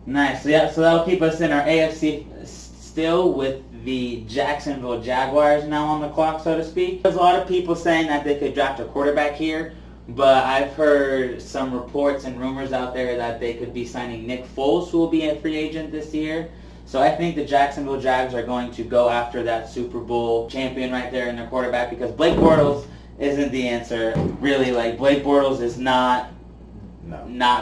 Nice. So, yeah, so that'll keep us in our AFC still with the Jacksonville Jaguars now on the clock, so to speak. There's a lot of people saying that they could draft a quarterback here, but I've heard some reports and rumors out there that they could be signing Nick Foles, who will be a free agent this year. So I think the Jacksonville Jags are going to go after that Super Bowl champion right there in their quarterback, because Blake Bortles isn't the answer. Really, like, Blake Bortles is not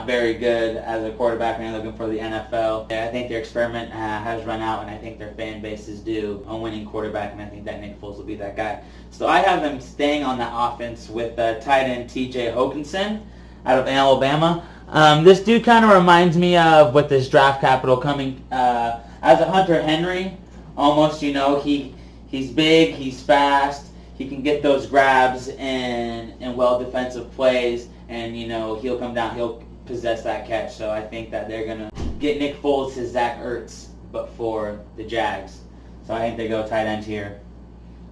very good as a quarterback when you're looking for the NFL. I think their experiment has run out, and I think their fan base is due a winning quarterback, and I think that Nick Foles will be that guy. So I have them staying on that offense with tight end T.J. Hockenson out of Alabama. This dude kind of reminds me of, with this draft capital coming, as a Hunter Henry, almost. He's big, he's fast, he can get those grabs in well defensive plays, and he'll come down, he'll possess that catch. So I think that they're gonna get Nick Foles his Zach Ertz, but for the Jags. So I think they go tight end here.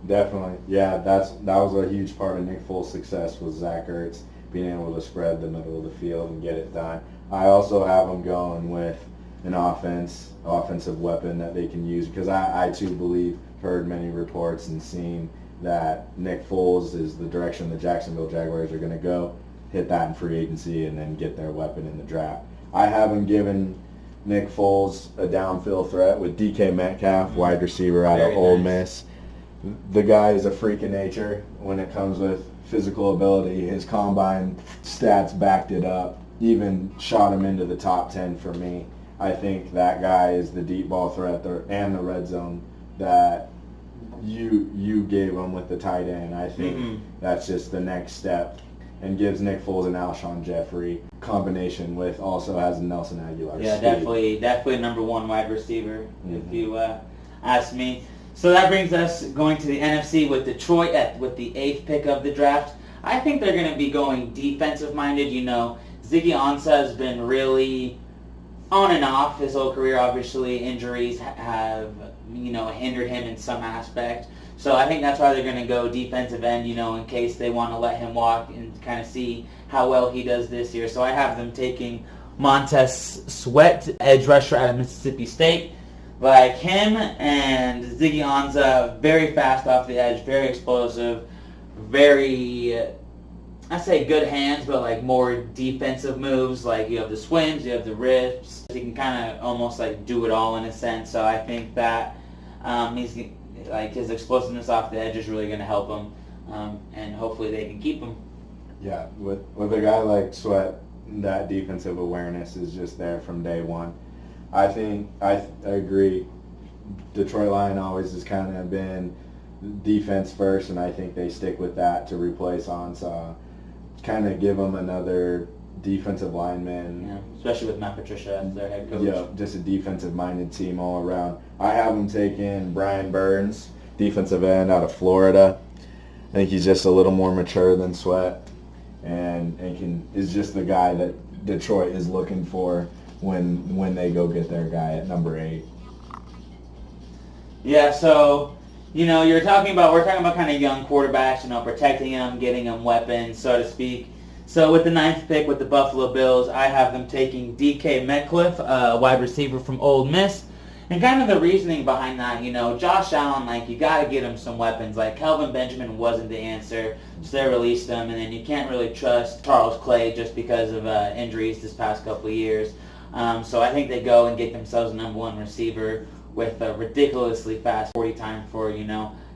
Definitely, yeah. That was a huge part of Nick Foles' success, was Zach Ertz being able to spread the middle of the field and get it done. I also have them going with an offensive weapon that they can use, because I too believe, heard many reports and seen that Nick Foles is the direction the Jacksonville Jaguars are going to go, hit that in free agency, and then get their weapon in the draft. I haven't given Nick Foles a downfield threat with DK Metcalf, wide receiver out of Ole Miss. The guy is a freak of nature when it comes with physical ability. His combine stats backed it up, even shot him into the top 10 for me. I think that guy is the deep ball threat and the red zone that you gave him with the tight end. I think that's just the next step, and gives Nick Foles an Alshon Jeffrey combination with, also has Nelson Aguilar. Yeah, definitely number one wide receiver, if you ask me. So that brings us going to the NFC with Detroit with the 8th pick of the draft. I think they're going to be going defensive-minded. Ziggy Ansah has been really on and off his whole career. Obviously, injuries have hindered him in some aspect. So I think that's why they're going to go defensive end, in case they want to let him walk and kind of see how well he does this year. So I have them taking Montez Sweat, edge rusher out of Mississippi State. Like him and Ziggy Ansah, very fast off the edge, very explosive, very, I say good hands, but like more defensive moves. Like you have the swims, you have the rips. He can kind of almost like do it all in a sense. So I think that his explosiveness off the edge is really going to help him, and hopefully they can keep him. Yeah, with a guy like Sweat, that defensive awareness is just there from day one. I think I agree. Detroit Lion always has kind of been defense first, and I think they stick with that to replace Ansah. Kind of give them another defensive lineman. Yeah, especially with Matt Patricia as their head coach. Yeah, just a defensive-minded team all around. I have them taking Brian Burns, defensive end out of Florida. I think he's just a little more mature than Sweat, and is just the guy that Detroit is looking for when they go get their guy at number 8. Yeah, so we're talking about kind of young quarterbacks, protecting them, getting them weapons, so to speak. So with the 9th pick with the Buffalo Bills, I have them taking DK Metcalf, a wide receiver from Ole Miss. And kind of the reasoning behind that, Josh Allen, you got to get him some weapons. Like Kelvin Benjamin wasn't the answer, so they released him. And then you can't really trust Charles Clay just because of injuries this past couple of years. So I think they go and get themselves a number 1 receiver with a ridiculously fast 40 time for,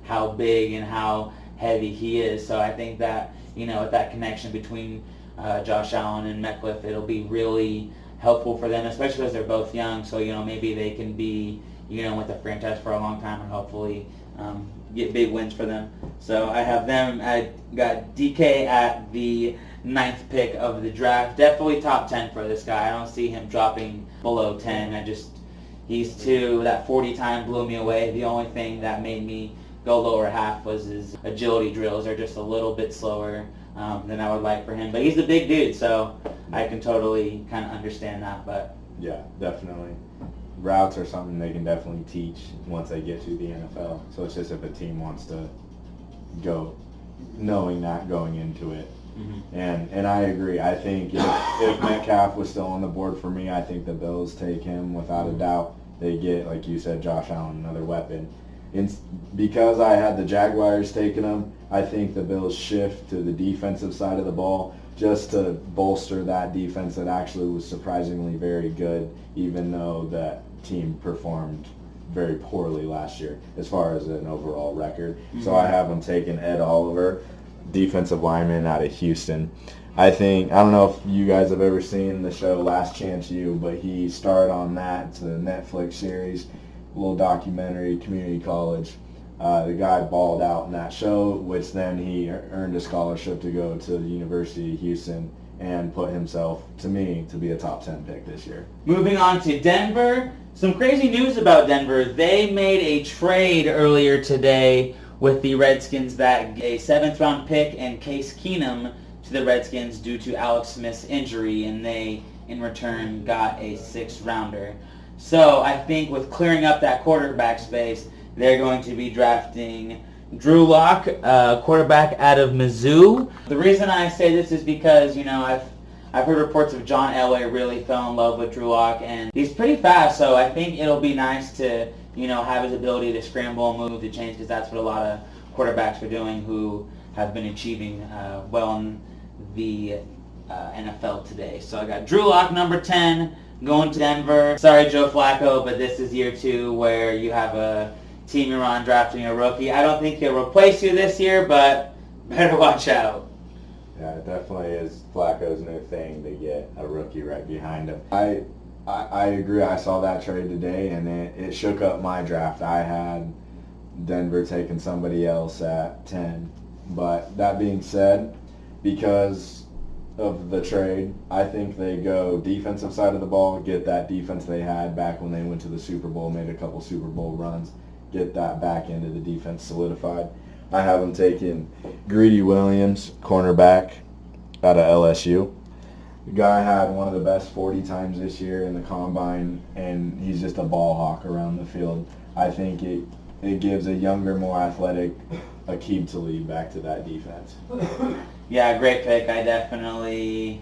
how big and how heavy he is. So I think that, with that connection between Josh Allen and Metcalf, it'll be really helpful for them, especially because they're both young. So, maybe they can be, with the franchise for a long time and hopefully get big wins for them. So I have them. I got DK at the 9th pick of the draft. Definitely top 10 for this guy. I don't see him dropping below 10. That 40 time blew me away. The only thing that made me go lower half was his agility drills are just a little bit slower than I would like for him. But he's a big dude, so I can totally kind of understand that. But yeah, definitely. Routes are something they can definitely teach once they get to the NFL. So it's just if a team wants to go knowing that going into it. And I agree. I think if Metcalf was still on the board for me, I think the Bills take him without a doubt. They get, like you said, Josh Allen, another weapon. Because I had the Jaguars taking him, I think the Bills shift to the defensive side of the ball just to bolster that defense that actually was surprisingly very good, even though that team performed very poorly last year as far as an overall record. So I have them taking Ed Oliver, defensive lineman out of Houston. I don't know if you guys have ever seen the show Last Chance U, but he starred on that. It's a Netflix series, a little documentary, community college. The guy balled out in that show, which then he earned a scholarship to go to the University of Houston and put himself, to me, to be a top 10 pick this year. Moving on to Denver. Some crazy news about Denver. They made a trade earlier today with the Redskins that a 7th-round pick and Case Keenum to the Redskins due to Alex Smith's injury, and they, in return, got a 6th-rounder. So I think with clearing up that quarterback space, they're going to be drafting Drew Lock, quarterback out of Mizzou. The reason I say this is because, I've heard reports of John Elway really fell in love with Drew Lock, and he's pretty fast, so I think it'll be nice to, have his ability to scramble and move to change, because that's what a lot of quarterbacks are doing who have been achieving well in the NFL today. So I got Drew Lock, number 10, going to Denver. Sorry, Joe Flacco, but this is year 2 where you have a team you're on drafting a rookie. I don't think he'll replace you this year, but better watch out. Yeah, it definitely is Flacco's new thing to get a rookie right behind him. I agree. I saw that trade today, and it shook up my draft. I had Denver taking somebody else at 10. But that being said, because of the trade, I think they go defensive side of the ball, get that defense they had back when they went to the Super Bowl, made a couple Super Bowl runs, get that back into the defense solidified. I have them taking Greedy Williams, cornerback out of LSU. The guy had one of the best 40 times this year in the combine, and he's just a ball hawk around the field. I think it gives a younger, more athletic Aqib Talib back to that defense. Yeah, great pick. I definitely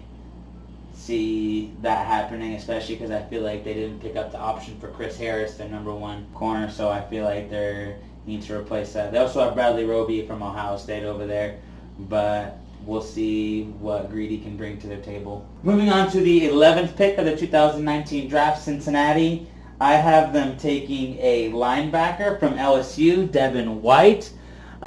see that happening, especially because I feel like they didn't pick up the option for Chris Harris, their number 1 corner, so I feel like they need to replace that. They also have Bradley Roby from Ohio State over there, but we'll see what Greedy can bring to their table. Moving on to the 11th pick of the 2019 draft, Cincinnati. I have them taking a linebacker from LSU, Devin White.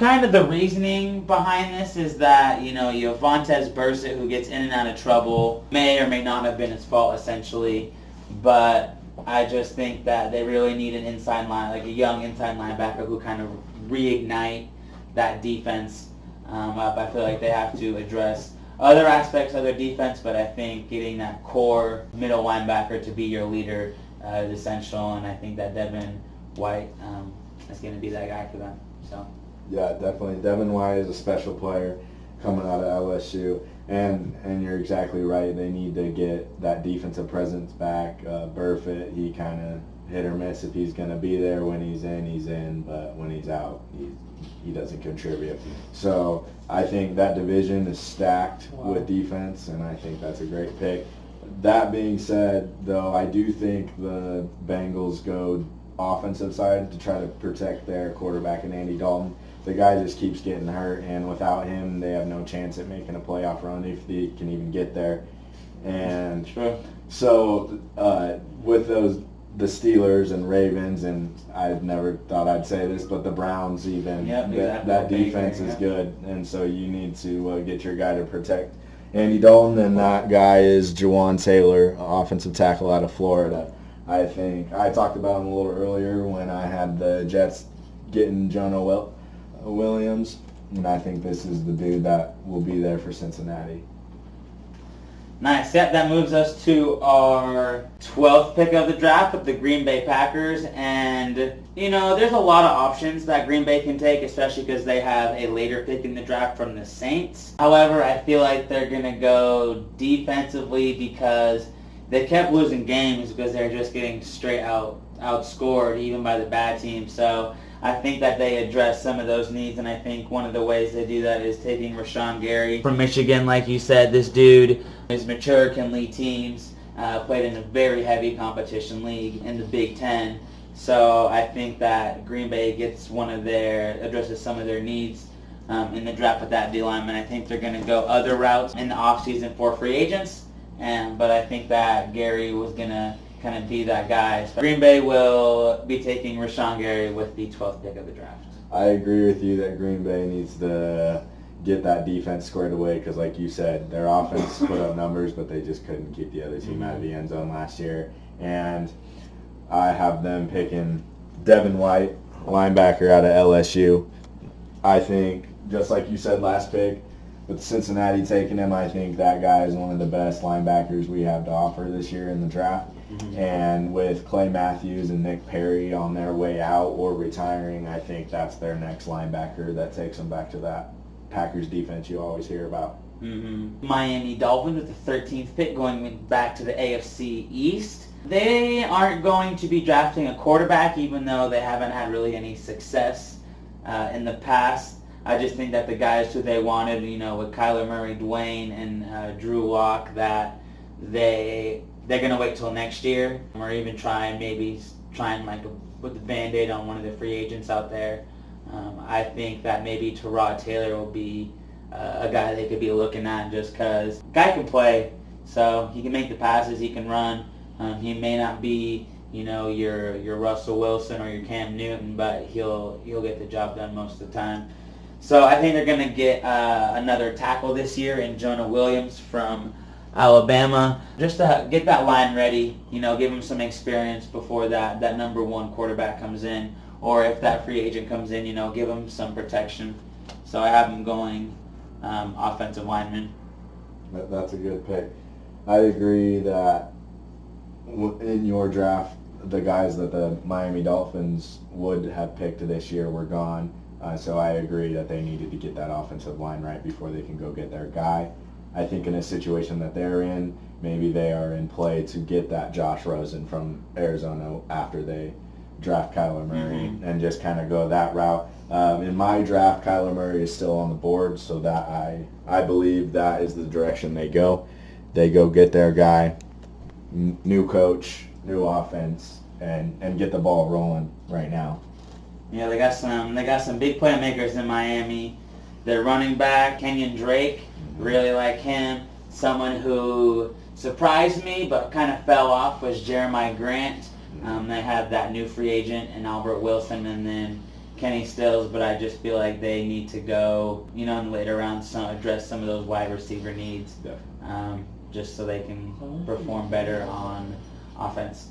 Kind of the reasoning behind this is that, you have Vontaze Burfict, who gets in and out of trouble. May or may not have been his fault, essentially. But I just think that they really need an inside line, like a young inside linebacker who kind of reignite that defense up. I feel like they have to address other aspects of their defense, but I think getting that core middle linebacker to be your leader is essential, and I think that Devin White is going to be that guy for them. So. Yeah, definitely. Devin White is a special player coming out of LSU, and you're exactly right. They need to get that defensive presence back. Burfict, he kind of hit or miss. If he's going to be there when he's in, but when he's out, he doesn't contribute. So I think that division is stacked with defense, and I think that's a great pick. That being said, though, I do think the Bengals go offensive side to try to protect their quarterback and Andy Dalton. The guy just keeps getting hurt, and without him, they have no chance at making a playoff run if they can even get there. And so with the Steelers and Ravens, and I never thought I'd say this, but the Browns even, that defense is good, and so you need to get your guy to protect Andy Dalton, and that guy is Jawan Taylor, offensive tackle out of Florida. I think I talked about him a little earlier when I had the Jets getting Jonah Williams, and I think this is the dude that will be there for Cincinnati. Nice. Yep, that moves us to our 12th pick of the draft with the Green Bay Packers. And, there's a lot of options that Green Bay can take, especially because they have a later pick in the draft from the Saints. However, I feel like they're going to go defensively because they kept losing games because they're just getting straight outscored, even by the bad teams. So I think that they address some of those needs, and I think one of the ways they do that is taking Rashawn Gary from Michigan. Like you said, this dude is mature, can lead teams, played in a very heavy competition league in the Big Ten. So I think that Green Bay addresses some of their needs in the draft with that D lineman. I think they're going to go other routes in the offseason for free agents, but I think that Gary was going to kind of be that guy. So Green Bay will be taking Rashawn Gary with the 12th pick of the draft. I agree with you that Green Bay needs to get that defense squared away because, like you said, their offense put up numbers, but they just couldn't keep the other team out of the end zone last year. And I have them picking Devin White, linebacker out of LSU. I think, just like you said last pick, with Cincinnati taking him, I think that guy is one of the best linebackers we have to offer this year in the draft. Mm-hmm. And with Clay Matthews and Nick Perry on their way out or retiring, I think that's their next linebacker that takes them back to that Packers defense you always hear about. Mm-hmm. Miami Dolphins with the 13th pick going back to the AFC East. They aren't going to be drafting a quarterback, even though they haven't had really any success in the past. I just think that the guys who they wanted, with Kyler Murray, Dwayne, and Drew Lock, that they're going to wait till next year or even try and put the Band-Aid on one of the free agents out there. I think that maybe Tyrod Taylor will be a guy they could be looking at just because guy can play, so he can make the passes, he can run. He may not be, your Russell Wilson or your Cam Newton, but he'll get the job done most of the time. So I think they're going to get another tackle this year in Jonah Williams from Alabama, just to get that line ready, give him some experience before that number one quarterback comes in, or if that free agent comes in, give him some protection. So I have him going offensive lineman. That's a good pick. I agree that in your draft, the guys that the Miami Dolphins would have picked this year were gone. So I agree that they needed to get that offensive line right before they can go get their guy. I think in a situation that they're in, maybe they are in play to get that Josh Rosen from Arizona after they draft Kyler Murray and just kind of go that route. In my draft, Kyler Murray is still on the board, so that I believe that is the direction they go. They go get their guy, new coach, new offense, and get the ball rolling right now. Yeah, they got some big playmakers in Miami. Their running back, Kenyon Drake, really like him. Someone who surprised me but kind of fell off was Jeremiah Grant. They have that new free agent and Albert Wilson and then Kenny Stills, but I just feel like they need to go, in the later rounds, address some of those wide receiver needs, just so they can perform better on offense.